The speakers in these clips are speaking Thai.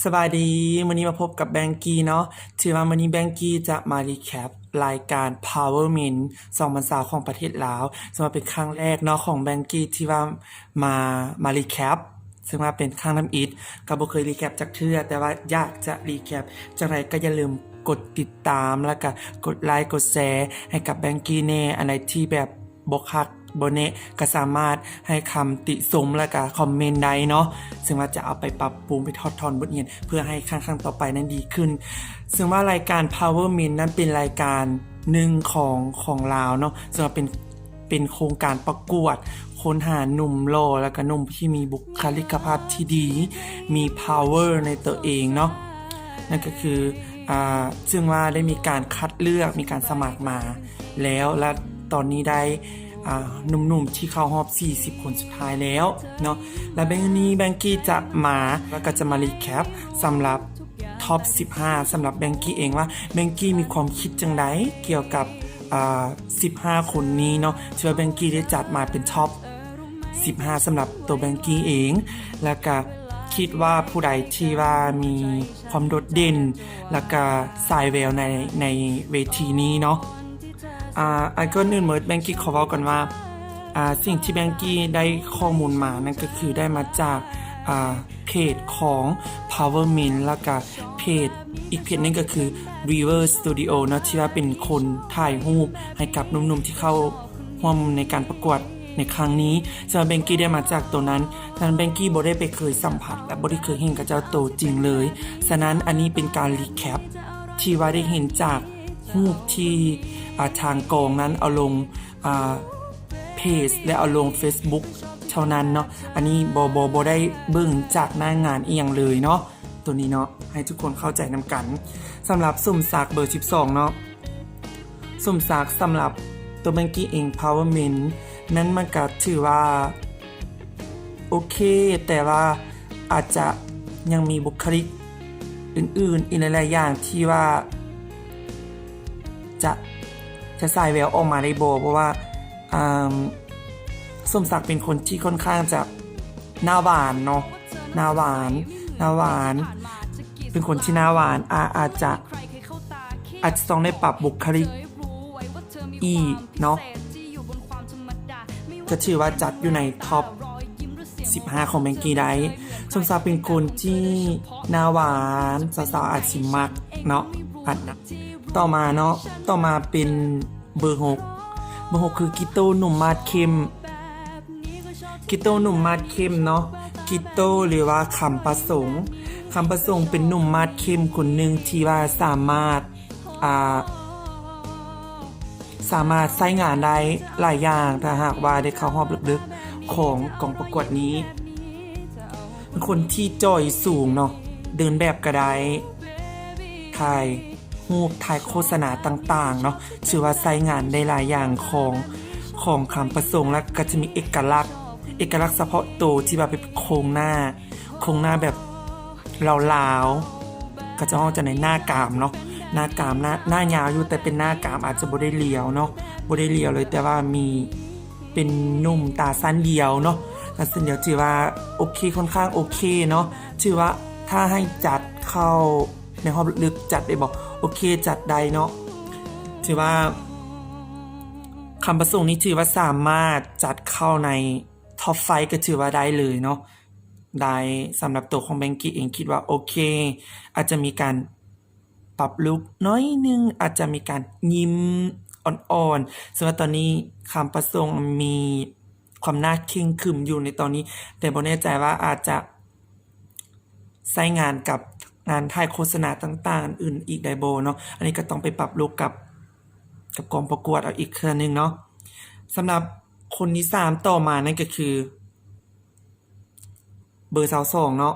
สบายดีวันนี้มาพบกับแบงกี้เนาะถือว่าวันนี้แบงกี้จะมารีแคปรายการ Power Min 2020ของประเทศลาวซึ่งว่าเป็นครั้งแรกเนาะของแบงกี้ที่ว่ามารีแคปซึ่งว่าเป็นครั้งน้ำอิฐก็บ่เคยรีแคปจากเทื่อแต่ว่าอยากจะรีแคปจังไรก็อย่าลืมกดติดตามแล้วก็กดไลค์กดแชร์ให้กับแบงกี้แน่อันไหนที่แบบบ่คักบ่แน่ก็สามารถให้คำติชมแล้วก็คอมเมนต์ได้เนาะซึ่งว่าจะเอาไปปรับปรุงไปทอดทอนบทเรียนเพื่อให้ครั้งต่อไปนั้นดีขึ้นซึ่งว่ารายการ Power Min นั้นเป็นรายการหนึ่งของลาวเนาะซึ่งว่าเป็นโครงการประกวดค้นหาหนุ่มหล่อแล้วก็หนุ่มที่มีบุคลิกภาพที่ดีมี power ในตัวเองเนาะนั่นก็คือซึ่งว่าได้มีการคัดเลือกมีการสมัครมาแล้วและตอนนี้ได้หนุ่มๆที่เข้ารอบ40คนสุดท้ายแล้วเนาะและแบงกี้จะมาแล้วก็จะมารีแคปสำหรับท็อป15สำหรับแบงกี้เองว่าแบงกี้มีความคิดจังไดเกี่ยวกับ15คนนี้เนาะที่ว่าแบงกี้ได้จัดมาเป็นท็อป15สำหรับตัวแบงกี้เองแล้วก็คิดว่าผู้ใดที่ว่ามีความโดดเด่นแล้วก็สายแววในเวทีนี้เนาะอันก็นื่นเมิดแบงกี้ขอเว้าก่อนว่าสิ่งที่แบงกี้ได้ข้อมูลมานั่นก็คือได้มาจากเพจของ Power Min แล้วก็เพจอีกเพจนึงก็คือ River Studio เนาะที่ว่าเป็นคนถ่ายรูปให้กับหนุ่มๆที่เข้าร่วมในการประกวดในครั้งนี้สำหรับแบงกี้ได้มาจากตัวนั้นแบงกี้บ่ได้ไปเคยสัมผัสและบ่ได้เคยเห็นกับเจ้าตัวจริงเลยฉะนั้นอันนี้เป็นการรีแคปที่ว่าได้เห็นจากรูปที่ทางกองนั้นเอาลงเพจและเอาลง Facebook เท่านั้นเนาะอันนี้บ่ได้เบิ่งจากหน้างานอีหยังเลยเนาะตัวนี้เนาะให้ทุกคนเข้าใจนำกันสำหรับสุ่มสากเบอร์12เนาะสุ่มสากสำหรับตัวแบงกี้เอง Power Min นั้นมันก็ถือว่าโอเคแต่ว่าอาจจะยังมีบุคลิกอื่นๆอีกหลายๆอย่างที่ว่าจะสายแววออกมาได้บ่เพราะว่าสมศักดิ์เป็นคนที่ค่อนข้างจะหน้าหวานเนาะหน้าหวานเป็นคนที่หน้าหวานอาจจะต้องได้ปรับบุคลิกเนาะก็ถือว่าจัดอยู่ในท็อป15ของแบงกี้ได้สมศักดิ์เป็นคนที่หน้าหวานสาวๆอาจสิมักเนาะต่อมาเป็นเบอร์6คือกิโต้หนุ่มมาดเข้มเนาะกิโต้หรือว่าคำประสงค์เป็นหนุ่มมาดเข้มคนหนึ่งที่ว่าสามารถใช้งานได้หลายอย่างถ้าหากว่าได้เข้ารอบลึกๆของกองประกวดนี้เป็นคนที่จ่อยสูงเนาะเดินแบบก็ได้ถ่ายโฆษณาต่างๆเนาะชื่อว่าใช้งานได้หลายอย่างของคำประสงค์และก็จะมีเอกลักษณ์เฉพาะตัวที่แบบเป็นโครงหน้าแบบลาวๆก็จะห้องจะในหน้ากามเนาะหน้ายาวอยู่แต่เป็นหน้ากามอาจจะบ่ได้เลียวเนาะบ่ได้เลียวเลยแต่ว่ามีเป็นนุ่มตาสั้นเดียวเนาะตาสั้นเดียวถือว่าโอเคค่อนข้างโอเคเนาะถือว่าถ้าให้จัดเข้าในรอบลึกจัดได้บอกโอเคจัดได้เนาะถือว่าคำประสงค์นี้ถือว่าสามารถจัดเข้าในท็อป5ก็ถือว่าได้เลยเนาะได้สำหรับตัวของแบงกี้เองคิดว่าโอเคอาจจะมีการปรับลุคน้อยนึงอาจจะมีการยิ้มอ่อนๆซึ่งว่าตอนนี้คำประสงค์มีความน่าเคร่งขรึมอยู่ในตอนนี้แต่บ่แน่ใจว่าอาจจะใช้งานกับงานถ่ายโฆษณาต่างๆอื่นอีกไดโบเนาะอันนี้ก็ต้องไปปรับลุคกับกองประกวดเอาอีกครั้งนึงเนาะสำหรับคนที่3ต่อมานั่นก็คือเบอร์22เนาะ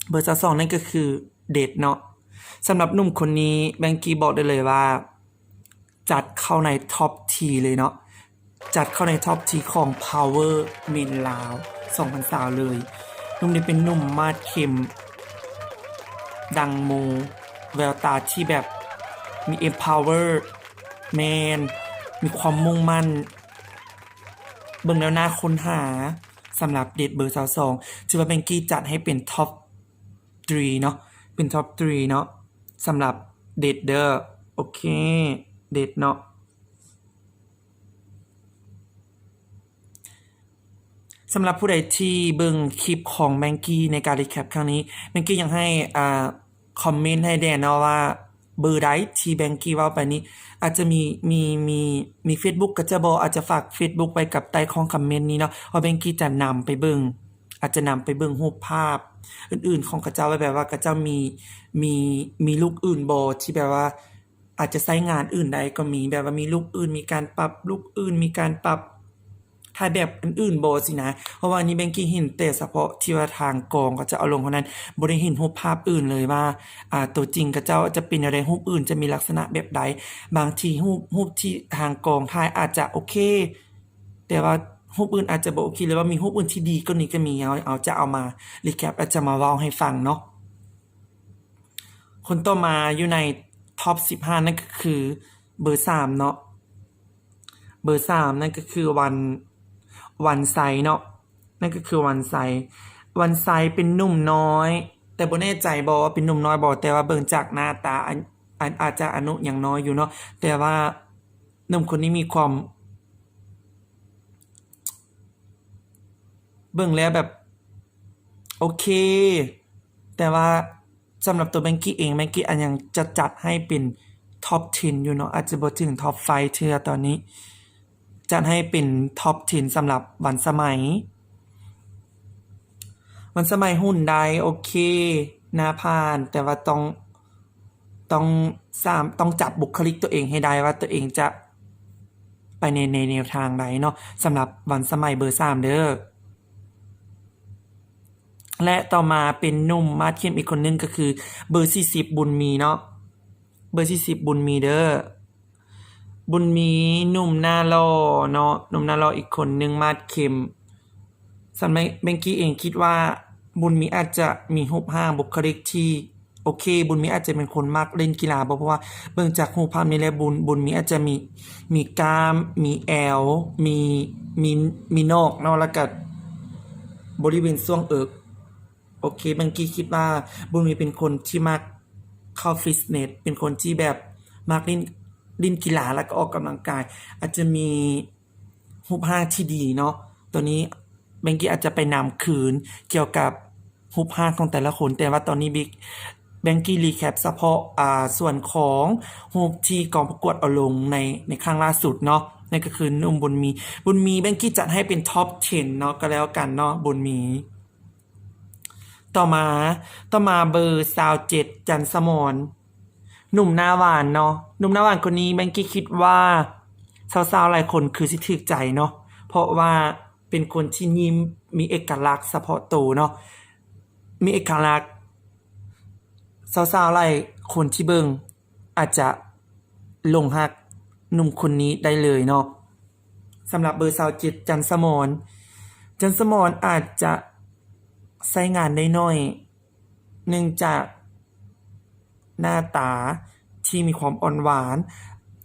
เบอร์22นั่นก็คือเดดเนาะสำหรับหนุ่มคนนี้แบงกี้บอกได้เลยว่าจัดเข้าในท็อปทีเลยเนาะจัดเข้าในท็อปทีของ Power Min ลาว2020เลยหนุ่มนี้เป็นหนุ่มมาดเข้มดังโมแววตาที่แบบมี empower man มีความมุ่งมั่นเบิ่งแล้วน่าค้นหาสำหรับเดทเบอร์22ชื่อว่าแบงกี้จัดให้เป็นท็อป 3เนาะเป็นท็อป3เนาะสำหรับเดทเดอร์โอเคเดทเนาะสำหรับผู้ใดที่เบิ่งคลิปของแมงกี้ในการรีแคปครั้งนี้แมงกี้ยังให้คอมเมนต์ให้แดนเนาะว่าเบอร์ใดที่แบงกี้ว่าไปนี้อาจจะมี Facebook ก็จะบอกอาจจะฝาก Facebook ไปกับใต้ของคอมเมนต์นี้เนาะเพราะแบงกี้จะนำไปเบิ่งอาจจะนำไปเบิ่งรูปภาพอื่นๆของกระเจ้าไว้แบบว่ากระเจ้ามีลูกอื่นบ่ที่แบบว่าอาจจะใช้งานอื่นใดก็มีแบบว่ามีลูกอื่นมีการปรับลูกอื่นมีการปรับถ่ายแบบอื่นๆบ่สินะเพราะว่านี่แบงกี้เห็นแต่เฉพาะที่ว่าทางกองก็จะเอาลงเท่านั้นบ่ได้เห็นรูปภาพอื่นเลยว่าตัวจริงกระเจ้าจะเป็นอะไรรูปอื่นจะมีลักษณะแบบใดบางทีรูปที่ทางกองถ่ายอาจจะโอเคแต่ว่ารูปอื่นอาจจะบ่โอเคหรือว่ามีรูปอื่นที่ดีก็นี่ก็มีเอาจะเอามารีแคปอาจจะมาเว้าให้ฟังเนาะคนต่อมาอยู่ในท็อป15นั่นก็คือเบอร์3เนาะเบอร์3นั่นก็คือวันไซเนาะนั่นก็คือวันไซเป็นหนุ่มน้อยแต่บ่แน่ใจบ่ว่าเป็นหนุ่มน้อยบ่แต่ว่าเบิ่งจากหน้าตาอาจจะอายุยังน้อยอยู่เนาะแต่ว่าหนุ่มคนนี้มีความเบิ่งแล้วแบบโอเคแต่ว่าสำหรับตัวแบงกี้เองแบงกี้อันยังจะจัดให้เป็นท็อป10อยู่เนาะอาจจะบ่ถึงท็อป5เทื่อตอนนี้จัดให้เป็นท็อป10สำหรับวันสมัยหุ่นได้โอเคน่าผ่านแต่ว่าต้องจับบุคลิกตัวเองให้ได้ว่าตัวเองจะไปในแนวทางใดเนาะสำหรับวันสมัยเบอร์3เด้อและต่อมาเป็นหนุ่มมาดเข้มอีกคนนึงก็คือเบอร์40บุญมีเนาะเบอร์40บุญมีเด้อบุญมีหนุ่มหน้าหล่อเนาะหนุ่มหน้าหล่ออีกคนนึงมาดเข้มสำหรับแบงกี้เองคิดว่าบุญมีอาจจะมีรูปร่างบุคลิกที่โอเคบุญมีอาจจะเป็นคนมักเล่นกีฬาเพราะว่าเบิ่งจากรูปภาพนี้แล้วบุญมีอาจจะมีกล้ามมีแอวมีนอกเนาะแล้วก็บริเวณช่วงเอิกโอเคบางกี้คิดว่าบุญมีเป็นคนที่มักเข้าฟิตเนสเป็นคนที่แบบมักเล่นกีฬาแล้วก็ออกกำลังกายอาจจะมีรูปร่างที่ดีเนาะตัวนี้แบงกี้อาจจะไปนำคืนเกี่ยวกับรูปร่างของแต่ละคนแต่ว่าตอนนี้แบงกี้รีแคปเฉพาะส่วนของรูปที่กองประกวดเอาลงในครั้งล่าสุดเนาะนั่นก็คือหนุ่มบุญมีแบงกี้จัดให้เป็นท็อป10เนาะก็แล้วกันเนาะบุญมีต่อมาเบอร์27จันสมรหนุ่มหน้าหวานเนาะหนุ่มหน้าหวานคนนี้แบงกี้คิดว่าสาวๆหลายคนคือสิถูกใจเนาะเพราะว่าเป็นคนที่ยิ้มมีเอกลักษณ์เฉพาะตัวเนาะมีเอกลักษณ์สาวๆหลายคนที่เบิ่งอาจจะหลงรักหนุ่มคนนี้ได้เลยเนาะสำหรับเบอร์27จันสมรอาจจะใช้งานได้น้อยเนื่องจากหน้าตาที่มีความอ่อนหวาน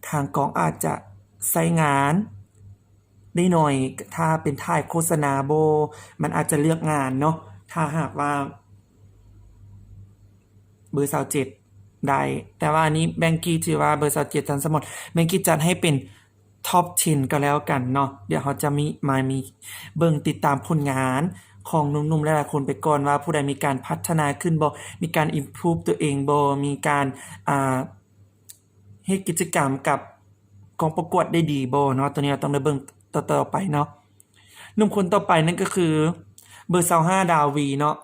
ทางกองอาจจะใช้งานได้หน่อยถ้าเป็นถ่ายโฆษณาโบมันอาจจะเลือกงานเนาะถ้าหากว่าเบอร์27ได้แต่ว่าอันนี้แบงกี้ถือว่าเบอร์27จันสมรแบงกี้จัดให้เป็นท็อป10ก็แล้วกันเนาะเดี๋ยวเขาจะมีเบิ่งติดตามผลงานของหนุ่มๆหลายๆคนไปก่อนว่าผู้ใดมีการพัฒนาขึ้นบ่มีการ improve ตัวเองบ่มีการเฮ็ดกิจกรรมกับกองประกวดได้ดีบ่เนาะตัวนี้เราต้องได้เบิ่งต่อไปเนาะหนุ่มคนต่อไปนั่นก็คือเบอร์25ดาวีเนาะ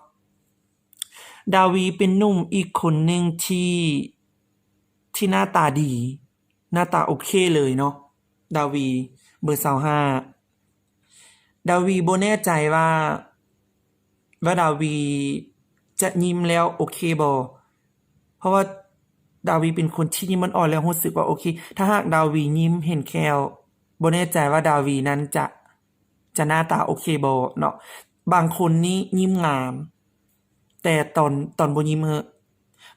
ดาวีเป็นหนุ่มอีกคนหนึ่งที่หน้าตาดีหน้าตาโอเคเลยเนาะดาวีเบอร์25ดาวีบ่แน่ใจว่าดาวีจะยิ้มแล้วโอเคบ่เพราะว่าดาวีเป็นคนที่ยิ้มอ่อนแล้วรู้สึกว่าโอเคถ้าหากดาวียิ้มเห็นแควบ่แน่ใจว่าดาวีนั้นจะหน้าตาโอเคบ่เนาะบางคนนี่ยิ้มงามแต่ตอนบ่ยิ้ม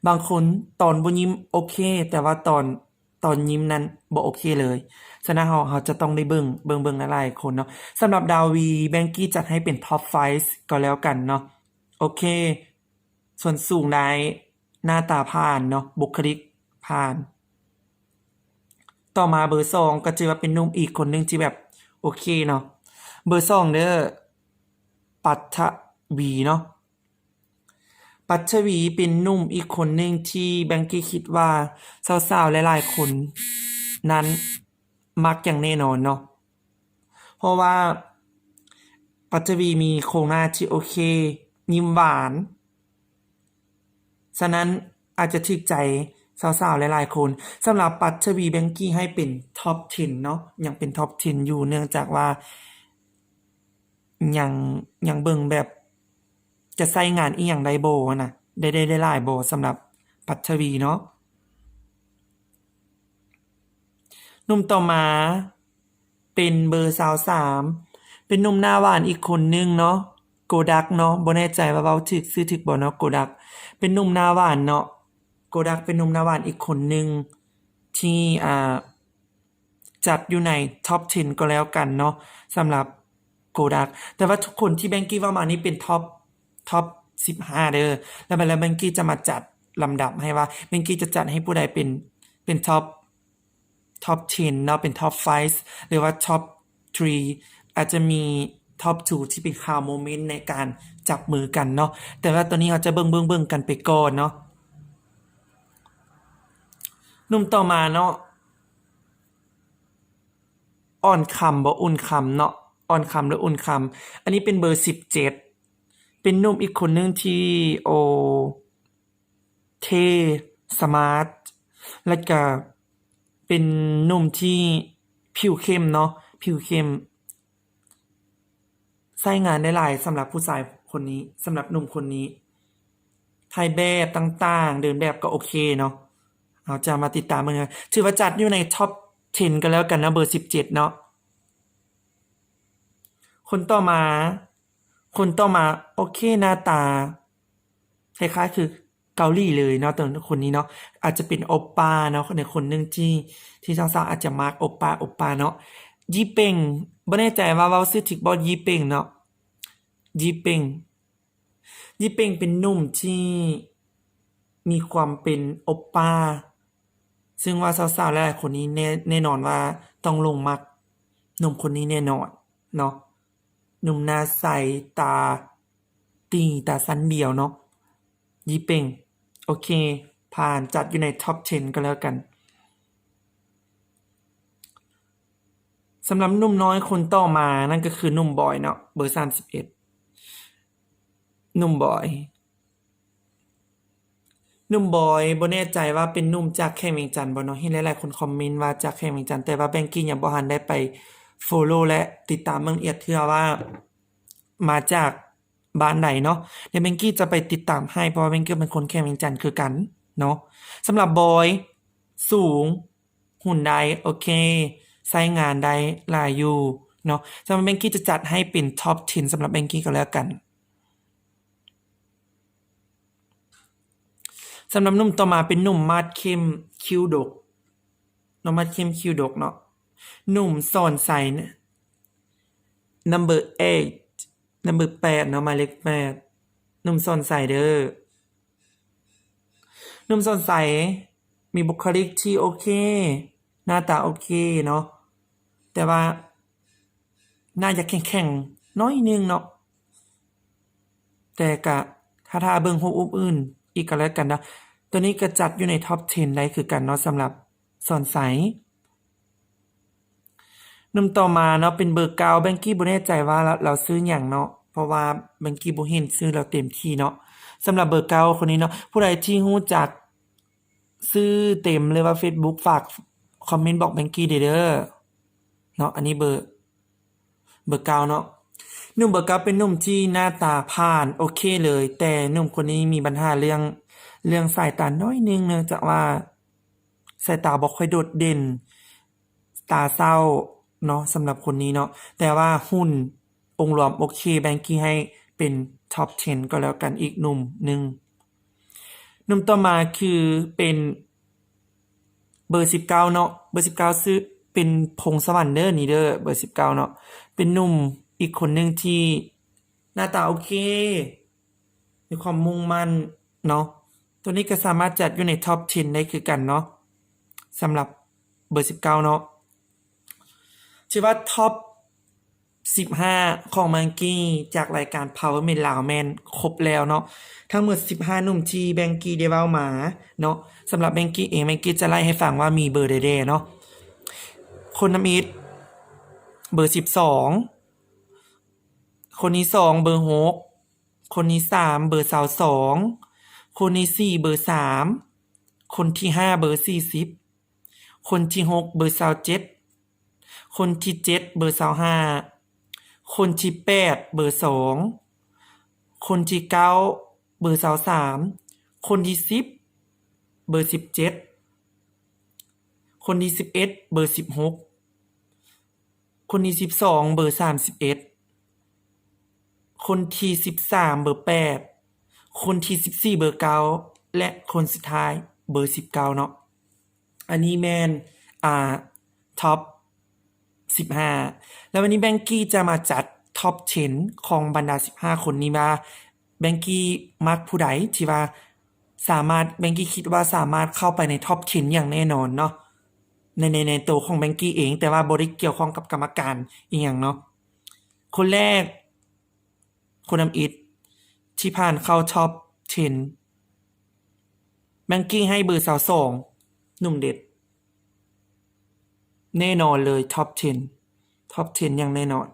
บางคนตอนบ่ยิ้มโอเคแต่ว่าตอนยิ้มนั้นบ่โอเคเลยฉะนั้นเราจะต้องได้เบิ่งหลายๆคนเนาะสำหรับดาวีแบงกี้จัดให้เป็นท็อป5ก็แล้วกันเนาะโอเค ส่วนสูงได้หน้าตาผ่านเนาะบุคลิกผ่าน ต่อมาเบอร์สองก็จะว่าเป็นหนุ่มอีกคนหนึงที่แบบโอเคเนาะเบอร์สองเด้อปัทวีเนาะปัทวีเป็นหนุ่มอีกคนหนึ่งที่แบงกี้คิดว่าสาวๆหลายๆคนนั้นมักอย่างแน่นอนเนาะเพราะว่าปัทวีมีโครงหน้าที่โอเคยิ้มหวานฉะนั้นอาจจะถึกใจสาวๆหลายๆคนสำหรับปัทวีแบงกี้ให้เป็นท็อป10เนาะยังเป็นท็อป10อยู่เนื่องจากว่ายังยังเบิ่งแบบจะใส่งานอีหยังได้บ่น่ะได้หลายบ่สำหรับปัทวีเนาะหนุ่มต่อมาเป็นเบอร์23เป็นหนุ่มหน้าหวานอีกคนนึงเนาะโกดักเนาะบ่แน่ใจว่าเว้าถูกชื่อถูกบ่เนาะโกดักเป็นหนุ่มหน้าหวานเนาะโกดักเป็นหนุ่มหน้าหวานอีกคนนึงที่จัดอยู่ในท็อป10ก็แล้วกันเนาะสำหรับโกดักแต่ว่าทุกคนที่แบงกี้ว่ามานี่เป็นท็อป15เด้อแล้วแบงกี้จะมาจัดลำดับให้ว่าแบงกี้จะจัดให้ผู้ใดเป็นท็อป10เนาะเป็นท็อป5หรือว่าท็อป3อาจจะมีท็อป2ที่เป็นข่าวโมเมนต์ในการจับมือกันเนาะแต่ว่าตอนนี้เราจะเบิ่งกันไปก่อนเนาะหนุ่มต่อมาเนาะอ่อนคำบ่อุ่นคำเนาะอ่อนคำหรืออุ่นคำอันนี้เป็นเบอร์17เป็นหนุ่มอีกคนนึงที่โอเทสมาร์ทและก็เป็นหนุ่มที่ผิวเข้มเนาะผิวเข้มใช้งานได้หลายสำหรับผู้ชายคนนี้สำหรับหนุ่มคนนี้ถ่ายแบบต่างๆเดินแบบก็โอเคเนาะเราจะมาติดตามมันนะถือว่าจัดอยู่ในท็อป10กันแล้วกันนะเบอร์17เนาะคนต่อมาโอเคหน้าตาคล้ายๆคือเกาหลีเลยเนาะแต่คนนี้เนาะอาจจะเป็นโอปป้าเนาะในคนหนึงที่สาวๆอาจจะมักโอปป้าเนาะยี่เป่งบ่แน่ใจว่าเว้าชื่อถูกบ่ยี่เป่งเนาะยี่เป่งเป็นหนุ่มที่มีความเป็นโอปป้าซึ่งว่าสาวๆหลายๆคนนี้แน่นอนว่าต้องลงมักหนุ่มคนนี้แน่นอนเนาะหนุ่มหน้าใสตาตีตาสั้นเดียวเนาะยี่เป่งโอเคผ่านจัดอยู่ในท็อป10ก็แล้วกันสำหรับหนุ่มน้อยคนต่อมานั่นก็คือหนุ่มบอยเนาะเบอร์31หนุ่มบอยบ่แน่ใจว่าเป็นหนุ่มจากแค่เวียงจันทน์บ่เนาะเห็นหลายๆคนคอมเมนต์ว่าจากแค่เวียงจันทน์แต่ว่าแบงกี้ยังบ่ทันได้ไปฟอลโลว์และติดตามเบิ่งเอียดเทื่อว่ามาจากบ้านใดเนาะเดี๋ยวแบงกี้จะไปติดตามให้เพราะว่าแบงกี้เป็นคนแค่เวียงจันทน์คือกันเนาะสำหรับบอยสูงหุ่นได้โอเคใช้งานได้หลายอยู่เนาะสำหรับแบงกี้จะจัดให้เป็นท็อป10สำหรับแบงกี้ก็แล้วกันสำหรับหนุ่มต่อมาเป็นหนุ่มมาดเข้มคิ้วดกหนุ่มมาดเข้มคิ้วดกเนาะหนุ่มสอนใสเนี่ย number 8 number 8เนาะหมายเลข8หนุ่มสอนใสเด้อหนุ่มสอนใสมีบุคลิกที่โอเคหน้าตาโอเคเนาะแต่ว่าน่าจะแข็งๆน้อยนึงเนาะแต่ก็ถ้าเบิ่งรูปอื่นอีกก็แล้วกันนะตัวนี้ก็จัดอยู่ในท็อป10ได้คือกันเนาะสำหรับสอนใสหนุ่มต่อมาเนาะเป็นเบอร์9แบงกี้บ่แน่ใจว่าเราซื้อหยังเนาะเพราะว่าแบงกี้บ่เห็นซื้อแล้วเต็มที่เนาะสำหรับเบอร์9คนนี้เนาะผู้ใดที่รู้จักชื่อเต็มหรือว่า Facebook ฝากคอมเมนต์บอกแบงกี้เด้อเนาะอันนี้เบอร์9เนาะหนุ่มเบอร์9เป็นหนุ่มที่หน้าตาผ่านโอเคเลยแต่หนุ่มคนนี้มีปัญหาเรื่องสายตาน้อยนึงเนื่องจากว่าสายตาบ่ค่อยโดดเด่นตาเศร้าเนาะสำหรับคนนี้เนาะแต่ว่าหุ่นองค์รวมโอเคแบงกี้ให้เป็นท็อป10ก็แล้วกันอีกหนุ่มหนึ่งหนุ่มต่อมาคือเป็นเบอร์19เนาะเบอร์19ซื้อเป็นพงษ์สวรรค์เด้อนี่เด้อเบอร์19เนาะเป็นหนุ่มอีกคนหนึ่งที่หน้าตาโอเคมีความมุ่งมั่น เนาะตัวนี้ก็สามารถจัดอยู่ในท็อป10ได้คือกันเนาะสำหรับเบอร์19เนาะชื่อว่าท็อป15ของมังกี้จากรายการ Power Man ลาวแมนครบแล้วเนาะทั้งหมด15หนุ่มที่แบงกี้ได้เว้ามาเนาะสำหรับแบงกี้เองแบงกี้จะไล่ให้ฟังว่ามีเบอร์เด้ๆเนาะคนน้ำอิดเบอร์12คนที่2เบอร์6คนที่3เบอร์22คนที่4เบอร์3คนที่5เบอร์40คนที่6เบอร์27คนที่7เบอร์25คนที่8เบอร์2คนที่9เบอร์23คนที่10เบอร์17คนที่11เบอร์16คนที่12เบอร์31คนที่13เบอร์8คนที่14เบอร์9และคนสุดท้ายเบอร์19เนาะอันนี้แมนท็อป15แล้ววันนี้แบงกี้จะมาจัดท็อป10ของบรรดา15คนนี้มาแบงกี้มักผู้ใดที่ว่าสามารถแบงกี้คิดว่าสามารถเข้าไปในท็อป10อย่างแน่นอนเนาะในตัวของแบงกี้เองแต่ว่าบ่ได้เกี่ยวข้องกับกรรมการอีหยังเนาะคนแรกคนนำอิฐที่ผ่านเข้าท็อป10แบงกี้ให้เบอร์22หนุ่มเด็ดแน่นอนเลยท็อป10อย่างแน่นอน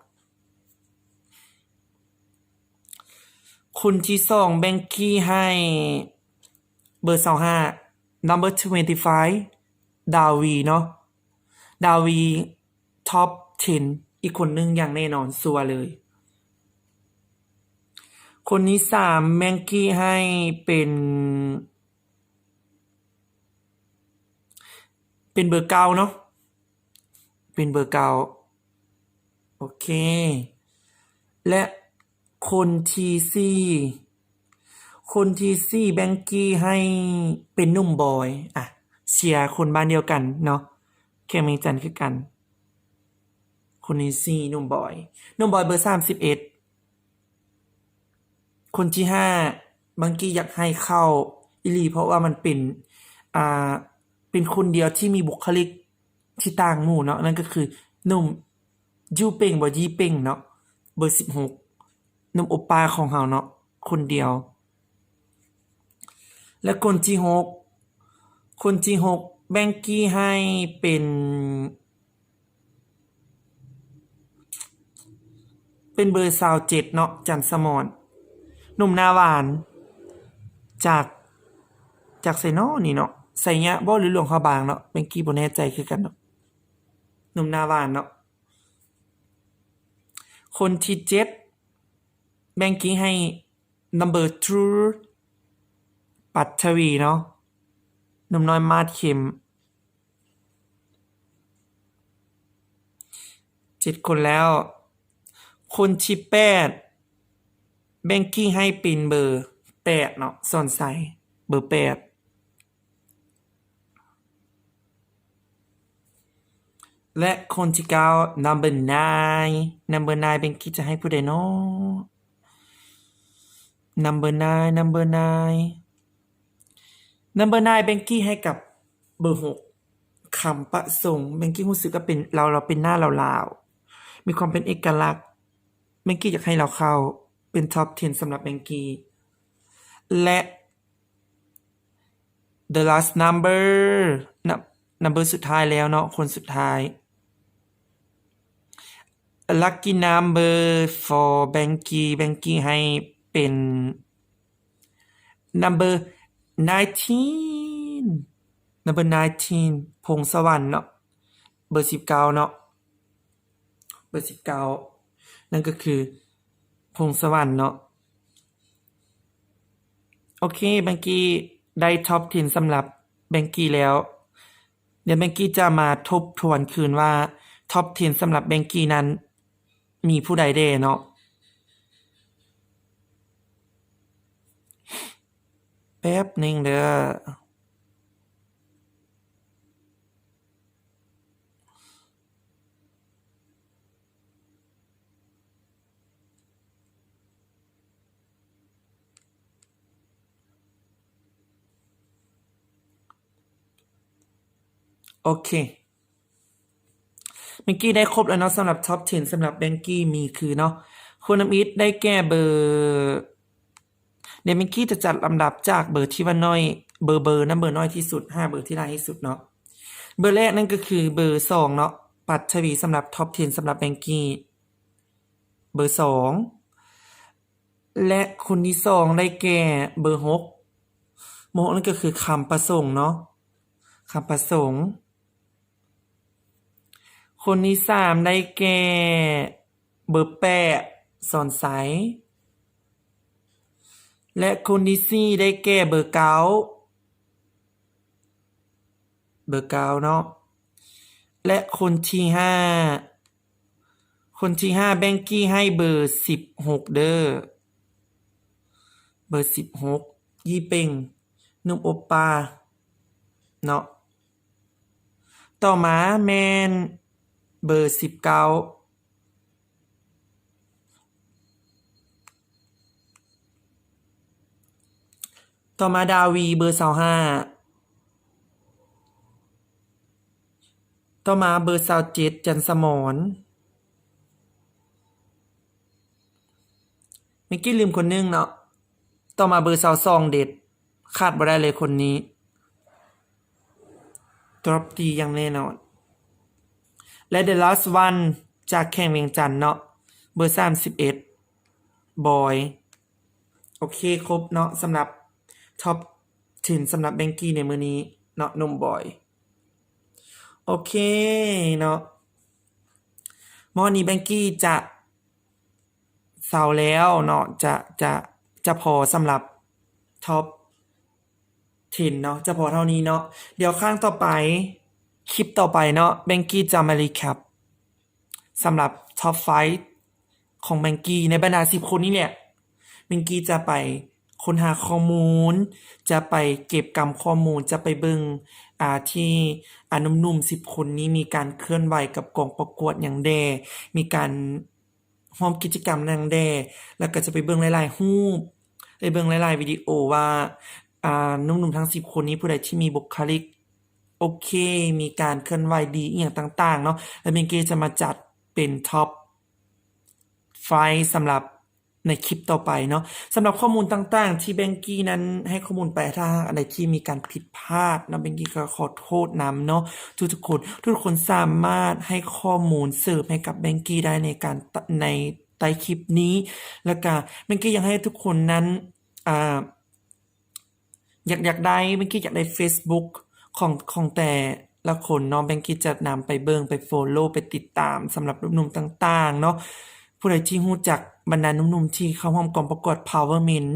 คนที่2แบงกี้ให้เบอร์25 number 25ดาวีเนาะดาวีท็อป10อีกคนนึงอย่างแน่นอนซัวเลยคนที่3แบงกี้ให้เป็นเบอร์9เนาะเป็นเบอร์9โอเคและคนที่4แบงกี้ให้เป็นหนุ่มบอยเชียร์คนบ้านเดียวกันเนาะแค่มีจันคือกันคนที่4หนุ่มบอยเบอร์31คนที่5บางกี้อยากให้เข้าอีหลีเพราะว่ามันเป็นอ่าเป็นคนเดียวที่มีบุคลิกที่ต่างหมู่เนาะนั่นก็คือหนุ่มยูเป่งบ่ยี่เป่งเนาะเบอร์16หนุ่มโอป้าของเฮาเนาะคนเดียวและคนที่6แบงกี้ให้เป็นเบอร์27เนาะจันทร์สมรหนุ่มหน้าหวานจากไสน้อนี่เนาะไสยะบ่หรือหลวงพระบางเนาะแบงกี้บ่แน่ใจคือกันเนาะหนุ่มหน้าหวานเนาะคนที่7แบงกี้ให้ number 2ปัทวีเนาะหนุ่มน้อยมาดเข็ม7คนแล้วคนที่8แบงกี้ให้เป็นเบอร์8เนาะสอนใสเบอร์8และคนที่9 number 9แบงกี้จะให้ผู้ใดเนาะ number 9แบงกี้ให้กับเบอร์6คำประสงค์แบงกี้รู้สึกว่าเป็นเราเป็นหน้าลาวๆมีความเป็นเอกลักษณ์แบงกี้อยากให้เราเข้าเป็นท็อป10สำหรับแบงกี้และ the last number สุดท้ายแล้วเนาะคนสุดท้าย lucky number for แบงกี้ให้เป็น number 19 พงสวรรค์เนาะเบอร์19เนาะเบอร์19นั่นก็คือพงสวรรค์เนาะโอเคแบงกี้ได้ท็อป10สำหรับแบงกี้แล้วเดี๋ยวแบงกี้จะมาทบทวนคืนว่าท็อป10สำหรับแบงกี้นั้นมีผู้ใดเด้เนาะแป๊บนึงเด้อ โอเคเมื่อกี้ได้ครบแล้วเนาะสำหรับท็อป10สำหรับแบงกี้มีคือเนาะคุณน้ำอิทได้แก้เบอร์เดี๋ยวเมื่อกี้จะจัดลำดับจากเบอร์ที่ว่าน้อยเบอร์นั้นเบอร์น้อยที่สุด5เบอร์ที่น้อยที่สุดเนาะเบอร์แรกนั่นก็คือเบอร์2เนาะปัทวีสำหรับท็อป10สำหรับแบงกี้เบอร์2และคนที่2ได้แก่เบอร์6โมกนั่นก็คือคำประสงค์เนาะคำประสงค์ คนที่3ได้แก่เบอร์8สอนใสและคนที่4ได้แก่เบอร์9เบอร์9เนาะและคนที่5แบงกี้ให้เบอร์16เด้อเบอร์16ยี่เป่งนุ่มโอปาเนาะต่อมาแมนเบอร์19ต่อมาดาวีเบอร์25ต่อมาเบอร์27จันสมรเมื่อกี้ลืมคนนึงเนาะต่อมาเบอร์22เด็ดขาดบ่ได้เลยคนนี้ดรอปดีอย่างแน่นอนและ The Last One จากแข่งเวียงจันทน์เนาะเบอร์31บอยโอเคครบเนาะสำหรับท็อป10สำหรับแบงกี้ในมื้อนี้เนาะนมบอยโอเคเนาะมอนี้แบงกี้จะเศร้าแล้วเนาะจะพอสำหรับท็อป10เนาะจะพอเท่านี้เนาะเดี๋ยวข้างต่อไปคลิปต่อไปเนาะแบงกี้จะมารีแคปสำหรับท็อป5ของแบงกี้ในบรรดา10คนนี้เนี่ยแบงกี้จะไปค้นหาข้อมูลจะไปเก็บกำข้อมูลจะไปเบิ่งที่หนุ่มๆ10คนนี้มีการเคลื่อนไหวกับกองประกวดอย่างแดมีการร่วมกิจกรรมอย่างแดแล้วก็จะไปเบิ่งหลายๆรูปไปเบิ่งหลายๆวิดีโอว่าหนุ่มๆทั้ง10คนนี้ผู้ใดที่มีบุคลิกโอเคมีการเคลื่อนไหวดีอีกอย่างต่างๆเนาะแล้วเบงกี้จะมาจัดเป็นท็อป5สำหรับในคลิปต่อไปเนาะสำหรับข้อมูลต่างๆที่แบงกี้นั้นให้ข้อมูลไปถ้าอะไรที่มีการผิดพลาดนะแบงกี้ก็ขอโทษนำเนาะทุกคนสามารถให้ข้อมูลเสริมให้กับแบงกี้ได้ในการในใต้คลิปนี้แล้วก็แบงกี้ยังให้ทุกคนนั้นอยากได้แบงกี้อยากได้ Facebook ของแต่ละคนเนาะแบงกี้จะนำไปเบิ่งไป follow ไปติดตามสำหรับหนุ่มๆต่างๆเนาะผู้ใดที่รู้จักบรรดาหนุ่มๆที่เข้าร่วมกองประกวด Powerment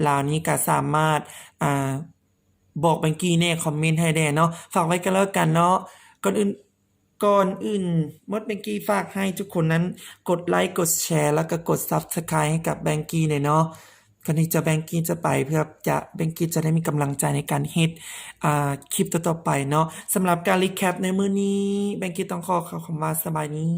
ลาวนี้ก็สามารถบอกแบงกี้แน่คอมเมนต์ให้ได้เนาะฝากไว้กันแล้วกันเนาะก่อนอื่นมดแบงกี้ฝากให้ทุกคนนั้นกดไลค์กดแชร์แล้วก็กด Subscribe ให้กับแบงกี้หน่อยเนาะก่อนที่จะแบงกี้จะไปเพื่อจะแบงกี้จะได้มีกำลังใจในการเฮ็ดคลิปต่อๆไปเนาะสำหรับการรีแคปในมื้อนี้แบงกี้ต้องขอคำว่าสบายนี้